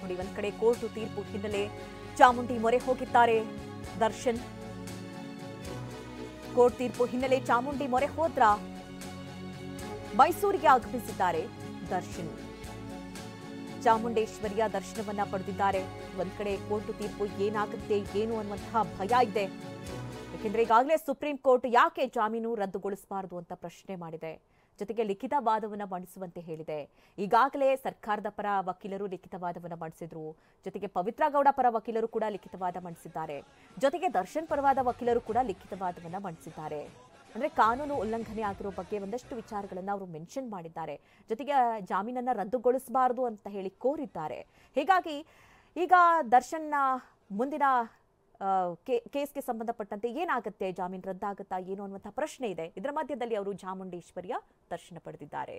ನೋಡಿ, ಒಂದ್ ಕಡೆ ಕೋರ್ಟ್ ತೀರ್ಪು ಹಿನ್ನೆಲೆ ಚಾಮುಂಡಿ ಮೊರೆ ಹೋಗಿದ್ದಾರೆ ದರ್ಶನ್. ಕೋರ್ಟ್ ತೀರ್ಪು ಹಿನ್ನೆಲೆ ಚಾಮುಂಡಿ ಮೊರೆ ಹೋದ್ರ ಮೈಸೂರಿಗೆ ಆಗಮಿಸಿದ್ದಾರೆ ದರ್ಶನ್. ಚಾಮುಂಡೇಶ್ವರಿಯ ದರ್ಶನವನ್ನ ಪಡೆದಿದ್ದಾರೆ. ಒಂದ್ ಕಡೆ ಕೋರ್ಟ್ ತೀರ್ಪು ಏನಾಗುತ್ತೆ ಏನು ಅನ್ನುವಂತಹ ಭಯ ಇದೆ. ಯಾಕೆಂದ್ರೆ ಈಗಾಗಲೇ ಸುಪ್ರೀಂ ಕೋರ್ಟ್ ಯಾಕೆ ಜಾಮೀನು ರದ್ದುಗೊಳಿಸಬಾರದು ಅಂತ ಪ್ರಶ್ನೆ ಮಾಡಿದೆ. ಜೊತೆಗೆ ಲಿಖಿತ ವಾದವನ್ನ ಮಂಡಿಸುವಂತೆ ಹೇಳಿದೆ. ಈಗಾಗಲೇ ಸರ್ಕಾರದ ಪರ ವಕೀಲರು ಲಿಖಿತ ವಾದವನ್ನ ಮಂಡಿಸಿದ್ರು. ಜೊತೆಗೆ ಪವಿತ್ರ ಗೌಡ ಪರ ವಕೀಲರು ಕೂಡ ಲಿಖಿತ ವಾದ ಮಂಡಿಸಿದ್ದಾರೆ. ಜೊತೆಗೆ ದರ್ಶನ್ ಪರವಾದ ವಕೀಲರು ಕೂಡ ಲಿಖಿತ ವಾದವನ್ನ ಮಂಡಿಸಿದ್ದಾರೆ. ಅಂದ್ರೆ ಕಾನೂನು ಉಲ್ಲಂಘನೆ ಆಗಿರೋ ಬಗ್ಗೆ ಒಂದಷ್ಟು ವಿಚಾರಗಳನ್ನ ಅವರು ಮೆನ್ಷನ್ ಮಾಡಿದ್ದಾರೆ. ಜೊತೆಗೆ ಜಾಮೀನನ್ನ ರದ್ದುಗೊಳಿಸಬಾರದು ಅಂತ ಹೇಳಿ ಕೋರಿದ್ದಾರೆ. ಹೀಗಾಗಿ ಈಗ ದರ್ಶನ್ನ ಮುಂದಿನ ಕೇಸ್ಗೆ ಸಂಬಂಧಪಟ್ಟಂತೆ ಏನಾಗುತ್ತೆ, ಜಾಮೀನು ರದ್ದಾಗುತ್ತಾ ಏನು ಅನ್ನುವಂತಹ ಪ್ರಶ್ನೆ ಇದೆ. ಇದರ ಮಧ್ಯದಲ್ಲಿ ಅವರು ಚಾಮುಂಡೇಶ್ವರಿಯ ದರ್ಶನ ಪಡೆದಿದ್ದಾರೆ.